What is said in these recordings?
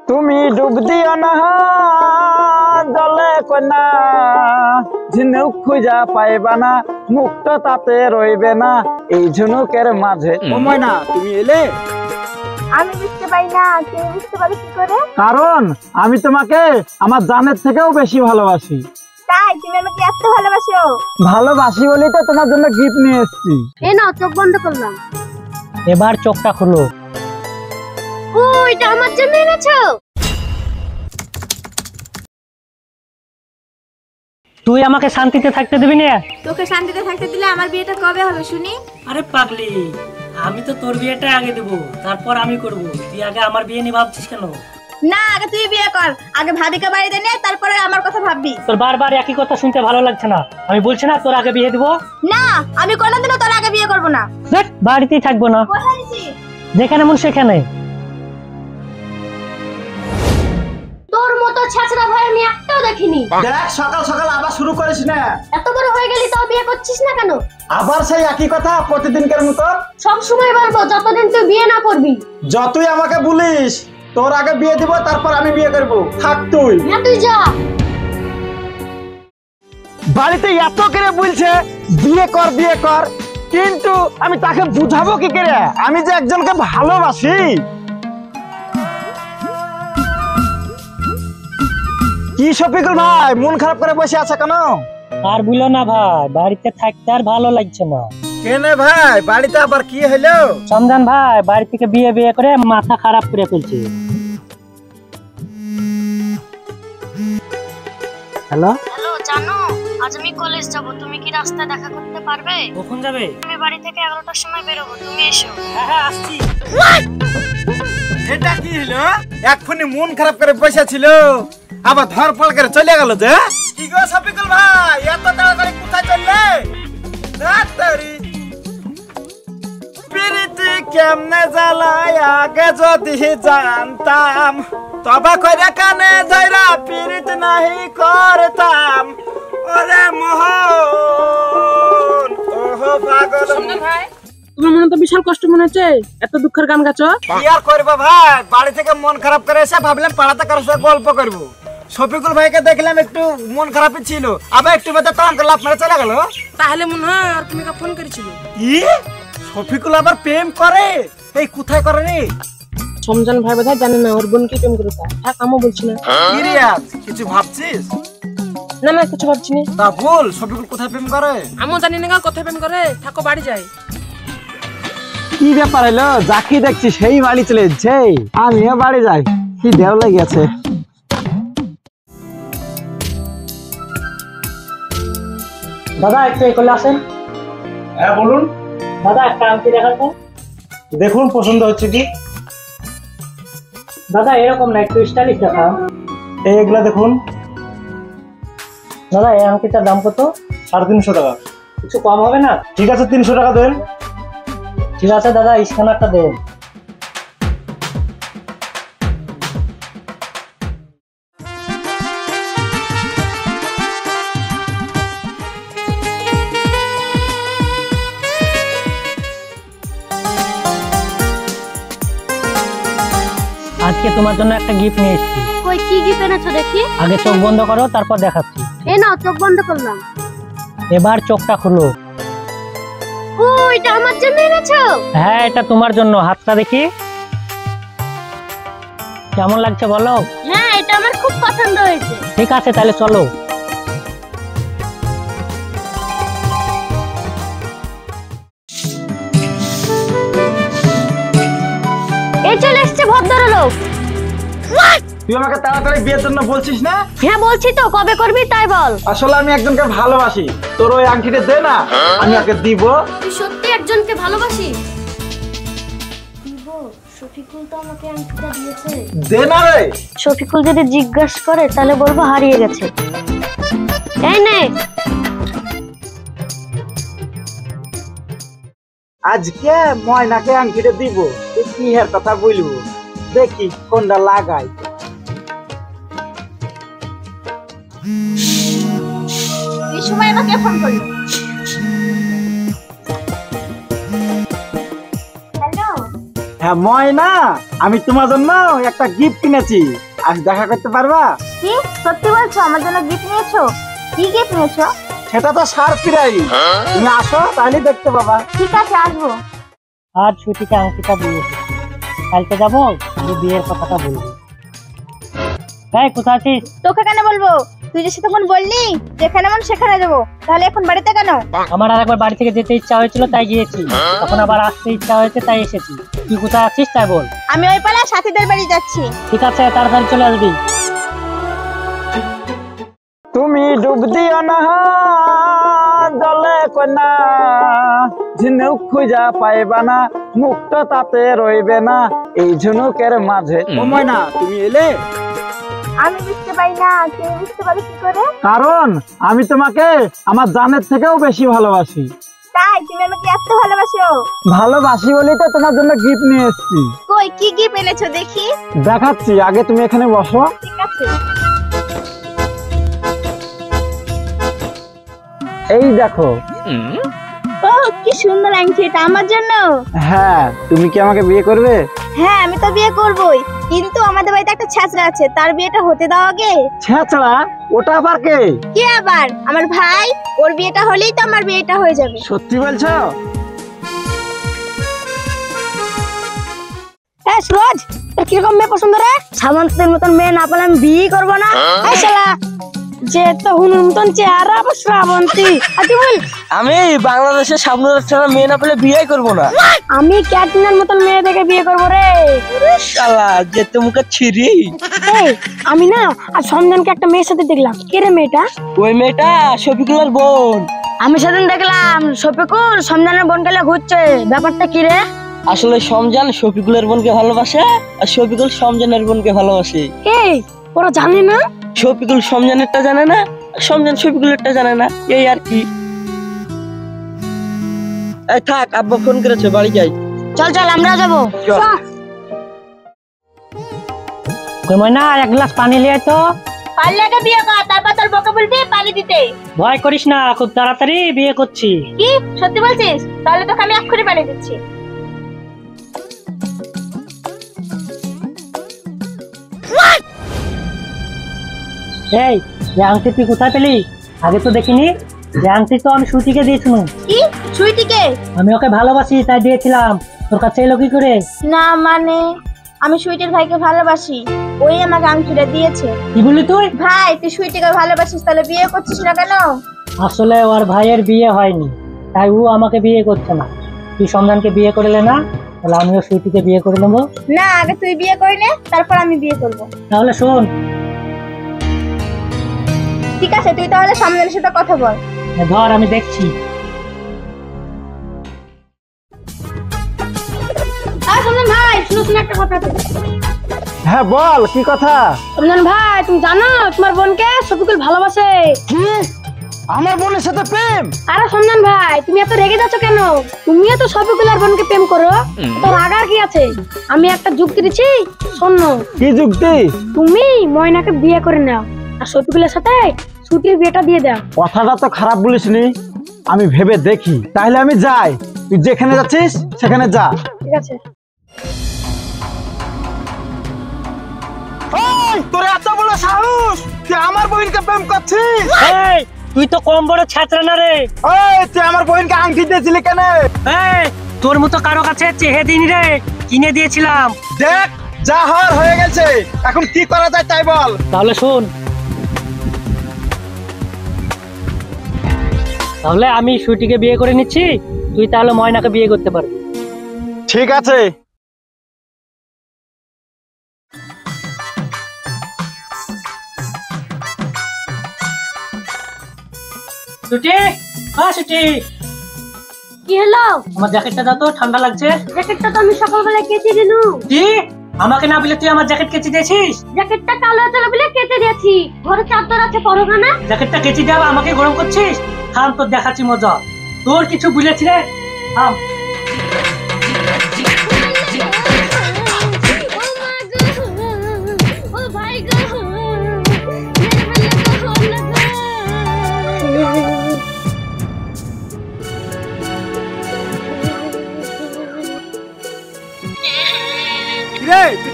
তুমি ডুব দিও না জলে কন্যা, ঝিনুক খুঁজা পাইবা না, মুক্ত তাতে রইবে না এই ঝিনুকের মাঝে। ও ময়না, তুমি এলে? আমি বুঝতে পারি না, তুমি বুঝতে পারো কি করে? কারণ আমি তোমাকে আমার জানের থেকেও বেশি ভালোবাসি। তাই তুমি আমাকে এত ভালোবাসো? ভালোবাসি বলেই তো তোমার জন্য গিফট নিয়ে এসেছি। এই নাও, চোখ বন্ধ করলাম। এবার চোখটা খুলো। ও, এটা আমার জন্য এনেছো? তুই আমাকে শান্তিতে থাকতে দিবি না? তোকে শান্তিতে থাকতে দিলে আমার বিয়েটা কবে হবে শুনি? আরে পাগলি, আমি তো তোর বিয়েটা আগে দেব, তারপর আমি করব। তুই আগে আমার বিয়ে নিয়ে ভাবছিস কেন? না, আগে তুই বিয়ে কর, আগে ভাবিকে বাড়িতে নে, তারপরে আমার কথা ভাববি। তোর বারবার একই কথা শুনতে ভালো লাগছে না। আমি বলছি না তোর আগে বিয়ে দিব? না, আমি কোনোদিনও তোর আগে বিয়ে করব না। দেখ, বাড়িতেই থাকবো না। কোথায় আছিস? যেখানে মন সেখানে। তোর মতো ছাছড়া ভাই আমি একটাও দেখিনি। দেখ, সকাল সকাল আবার শুরু করিস না। এত বড় হয়ে গেলি তাও বিয়ে করছিস না কেন? আবার সেই একই কথা প্রতিদিনকার মতো। সব সময় বলবো যতদিন তুই বিয়ে না করবি। যতই আমাকে বলিস তোর আগে বিয়ে দিব, তারপর আমি বিয়ে করব। থাক তুই। না, তুই যা। বাড়িতে এত করে বলছে বিয়ে কর বিয়ে কর, কিন্তু আমি তাকে বুঝাবো কি করে আমি যে একজনকে ভালোবাসি। কি শফিকুল ভাই, মন খারাপ করে বসে আছে কেন? আর বুঝলো না ভাই, বাড়িতে থাকতে আর ভালো লাগছে না। কেনে ভাই, বাড়িতে আবার কি হলো? সমজান ভাই বাড়ি থেকে বিয়ে বিয়ে করে মাথা খারাপ করে ফেলছে। হ্যালো হ্যালো, জানো আজ আমি কলেজ যাব, তুমি কি রাস্তায় দেখা করতে পারবে? কখন যাবে? আমি বাড়ি থেকে 11টার সময় বেরোবো, তুমি এসো। হ্যাঁ হ্যাঁ, আসছি। এটা কি হলো? এক্ষুনি মন খারাপ করে বসে ছিল, আবার ধরপড় করে চলে গেল যে। কি গো শফিকুল ভাই, এত তাড়াতাড়ি কোথায় চললে? ডাক্তারি পিরিতি কেমনে জ্বালায় আগে যদি জানতাম, তবা কইরা কানে ধইরা পিরিত নাহি করতাম। ওরে মোহন, ওহো পাগল। ভাই, তোমার মনে তো বিশাল কষ্ট মনে হচ্ছে, এত দুঃখের গান গাছো। কি আর করবো ভাই, বাড়ি থেকে মন খারাপ করে এসে ভাবলাম পাড়াতে কারোর সাথে গল্প করবো। শফিকুল ভাইকে দেখলাম একটু মন খারাপই ছিল, আবার একটু বেঁধে তখন লাভ মেরে চলে গেল। তাহলে মনে হয় আর তুমি ফোন করেছিল। কি শফিকুল আবার প্রেম করে? এই কোথায় করে রে? সমজান ভাই বোধহয় জানে না ওর বোন কি প্রেম করে। থাক, আমিও বলছি না। কি রে, আজ কিছু ভাবছিস? না না, কিছু ভাবছি না। তা বল, শফিকুল কোথায় প্রেম করে? আমিও জানি না কোথায় প্রেম করে। থাকো, বাড়ি যাই। কি ব্যাপার হলো, যাকে দেখছি সেই বাড়ি চলে যাচ্ছে, আমিও বাড়ি যাই। কি দেও লেগেছে। দাদা একটু এখানে আসেন। হ্যাঁ বলুন। দাদা একটা আংটি দেখাতো। দেখুন পছন্দ হচ্ছে কি। দাদা এরকম না, একটু স্টাইলিশ দেখান। এইগুলা দেখুন। দাদা এই আংটিটার দাম কত? 350 টাকা। কিছু কম হবে না? ঠিক আছে, 300 টাকা দেন। ঠিক আছে দাদা, স্ক্যানারটা দেন। আজকে তোমার জন্য একটা গিফট নিয়ে এসেছি। কই, কি গিফট এনেছো দেখি? আগে চোখ বন্ধ করো, তারপর দেখাচ্ছি। এই নাও, চোখ বন্ধ করলাম। এবার চোখটা খুলো। ও, এটা আমার জন্য এনেছো? হ্যাঁ, এটা তোমার জন্য। হাতটা দেখি কেমন লাগছে বলো। হ্যাঁ, এটা আমার খুব পছন্দ হয়েছে। ঠিক আছে, তাহলে চলো। এই চলে এসেছে ভদ্রলোক। তুই আমাকে তাড়াতাড়ি বিয়ের জন্য বলছিস না? হ্যাঁ বলছি তো, কবে করবি তাই বল। আসলে আমি একজনকে ভালোবাসি, তোর ওই আংটিটা দে না, আমি ওকে দিব। তুই সত্যি একজনকে ভালোবাসিস? শফিকুল তো আমাকে আংটিটা দিয়েছে। দে না রে। শফিকুল যদি জিজ্ঞাসা করে তাহলে বলবো হারিয়ে গেছে। এই নে। আজকে ময়নাকে আংটিটা দিব, কি এর কথা বলবো, দেখি কোনটা লাগাই। এই সময় আমাকে ফোন করলো। হ্যালো। হ্যাঁ ময়না, আমি তোমার জন্য একটা গিফট কিনেছি, আজ দেখা করতে পারবা? কি সত্যি বলছো? আমার জন্য গিফট নিয়েছো? কি গিফট নিয়েছো? সেটা তো সারপ্রাইজ, তুমি আসো তাহলে দেখতে পাবা। ঠিক আছে, আসবো। আজ ছুটিতে আংটিটা দিয়ে এসেছি, কালকে যাবো বিয়ের কথাটা বলবো। তাই কোথায় আছিস? তোকে কেন বলবো? তুই যে তখন বললি যেখানে মন সেখানে যাবো, তাহলে এখন বাড়িতে কেন? আমার আর একবার বাড়ি থেকে যেতে ইচ্ছা হয়েছিল তাই গিয়েছি, তখন আবার আসতে ইচ্ছা হয়েছে তাই এসেছি। তুই কোথায় আছিস তাই বল। আমি ওই পালা সাথীদের বাড়ি যাচ্ছি। ঠিক আছে, তাড়াতাড়ি চলে আসবি। তুমি ডুব দিও না জলে কন্যা, ঝিনুক খুঁজা পাইবা না, মুক্ত তাতে রইবে না এই ঝিনুকের মাঝে। ও ময়না, তুমি এলে? আমি বুঝতে পারি না, তুমি বুঝতে পারি কি করে? কারণ আমি তোমাকে আমার জানের থেকেও বেশি ভালোবাসি। তাই তুমি আমাকে এত ভালোবাসো? ভালোবাসি বলেই তো তোমার জন্য গিফট নিয়ে এসেছি। কই কি গিফট এনেছো দেখি? দেখাচ্ছি, আগে তুমি এখানে বসো। ঠিক আছে। এই দেখো। ও কি সুন্দর আংটি, এটা আমার জন্য? হ্যাঁ, তুমি কি আমাকে বিয়ে করবে? হ্যাঁ, আমি তো বিয়ে করবই, কিন্তু আমাদের বাড়িতে একটা ছেঁচড়া আছে, তার বিয়েটা হতে দাও আগে। ছেঁচড়া? ওটা আবার কে? কি আবার? আমার ভাই, ওর বিয়েটা হলেই তো আমার বিয়েটা হয়ে যাবে। সত্যি বলছো? হ্যাঁ সুরজ, তোর কিরকম মেয়ে পছন্দ রে? সামন্তের মতন মেয়ে না পেলে আমি বিয়ে করবো না। এই শালা, যে তো হুনুর মতন চেহারা আবার শ্রাবন্তী। আচ্ছা বল, আমি বাংলাদেশের সামনে ছাড়া মেয়ে না পেলে বিয়ে করবো না। আমি ক্যাটরিনার মতন মেয়ে দেখে বিয়ে করবো রে। শালা যেতে মুখে ছিরি। এই আমি না আর সন্ধানকে একটা মেয়ের সাথে দেখলাম। কে রে মেয়েটা? ওই মেয়েটা শফিকুলের বোন। আমি সেদিন দেখলাম শফিকুল সন্ধানের বোন গেলে ঘুরছে, ব্যাপারটা কি রে? আসলে সমজান শফিকুলের বোনকে ভালোবাসে আর শফিকুল সমজানের বোনকে ভালোবাসে। এই ওরা জানে না? শফিকুল সমজানেরটা জানে না, আর সমজান শফিকুলেরটা জানে না, এই আর কি। এই থাক, আব্বা ফোন করেছে, বাড়ি যাই। চল চল, আমরা যাবো। ময়না, এক গ্লাস পানি নিয়ে তো। পারলে আগে বিয়ে কর, তারপর তোর বকে বলবি পানি দিতে। ভয় করিস না, খুব তাড়াতাড়ি বিয়ে করছি। কি সত্যি বলছিস? তাহলে তোকে আমি এক্ষুনি পানি দিচ্ছি। এই যে আংটি তুই কোথায় পেলি? আগে তো দেখিনি। যে আংটি তো আমি সুতিকে দিয়েছিলাম। কি সুইটিকে? আমি ওকে ভালোবাসি তাই দিয়েছিলাম, তোর কাছে এলো কি করে? না মানে আমি সুইটির ভাইকে ভালোবাসি, ওই আমাকে আংটিটা দিয়েছে। কি বলি তুই? ভাই তুই সুইটিকে ভালোবাসিস, তাহলে বিয়ে করছিস না কেন? আসলে ওর ভাইয়ের বিয়ে হয়নি, তাই ও আমাকে বিয়ে করছে না। তুই সন্ধানকে বিয়ে করলে না, তাহলে আমিও সুইটিকে বিয়ে করে নেবো। না, আগে তুই বিয়ে করে নে, তারপর আমি বিয়ে করব। তাহলে শোন। ঠিক আছে, তুই তাহলে সামনের সাথে কথা বল। ধর আমি দেখছি। আর সন্ধান ভাই, শুনো শুনো একটা কথা আছে। হ্যাঁ বল, কি কথা? সন্ধান ভাই, তুমি জানো তোমার বোনকে শফিকুল ভালোবাসে? কি? আমার বোনের সাথে প্রেম? আরে সন্ধান ভাই, তুমি এত রেগে যাচ্ছ কেন? তুমিও তো শফিকুলের বোনকে প্রেম করো, তোর রাগার কি আছে? আমি একটা যুক্তি দিচ্ছি, শোনো। কি যুক্তি? তুমি ময়নাকে বিয়ে করে নাও আর শফিকুলের সাথে ছুটির বিয়েটা দিয়ে দাও। কথাটা তো খারাপ বলিসনি, আমি ভেবে দেখি। তাহলে আমি যাই, তুই যেখানে যাচ্ছিস সেখানে যা। ঠিক আছে। এই, তোর এত বড় সাহস, তুই আমার বোনকে প্রেম করছিস? এই তুই তো কম বড় ছাত্র না রে। এই, তুই আমার বোনকে আংটি দিয়েছিলি কেন? এই তোর মতো কারো কাছে চেহে দিনি রে, কিনে দিয়েছিলাম। দেখ, যা হওয়ার হয়ে গেছে, এখন কি করা যায় তাই বল। তাহলে শোন, তাহলে আমি সুইটিকে বিয়ে করে নিচ্ছি, তুই তাহলে ময়নাকে বিয়ে করতে পারবি। ঠিক আছে। সুটি, সুটি, কি হলো? আমার জ্যাকেটটা দাও তো, ঠান্ডা লাগছে। জ্যাকেটটা তো আমি সকালবেলা কেচে দিলু। কি? আমাকে না বলে তুই আমার জ্যাকেট কেচে দিয়েছিস? জ্যাকেটটা কালো চলে বলে কেচে দিয়েছি, ঘরে চাদর আছে পরোগা না। জ্যাকেটটা কেচে দেওয়া আমাকে গরম করছিস? থাম, তোর দেখাচ্ছি মজা। তোর কিছু বুঝেছি রে, থাম।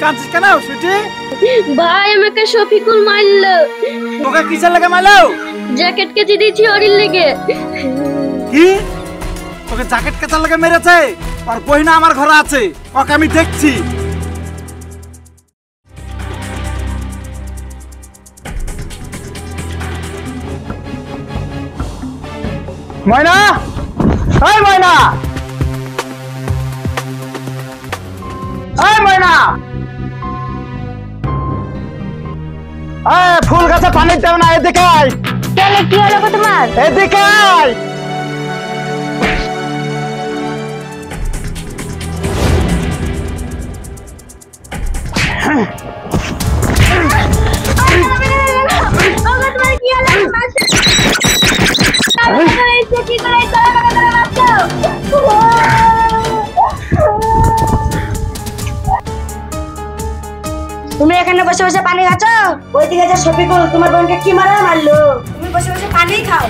কাঁদছিস কেন সুইটি? ভাই আমাকে শফিকুল মারলো। তোকে কিসের লেগে মারলো? জ্যাকেট কেচে দিয়েছি ওরির লেগে। কি তোকে জ্যাকেট কেচার লেগে মেরেছে? আর বহিনা আমার ঘরে আছে, ওকে আমি দেখছি। ময়না, এই ময়না, এই ময়না, এই ফুল গাছে পানি দেব না, এদিকে আয়। কেন কি হলো গো তোমার? এদিকে আয়। তুমি এখানে বসে বসে পানি খাচ্ছ? ওইদিকে যে শফিকুল তোমার বোনকে কি মারলো? তুমি বসে বসে পানি খাও।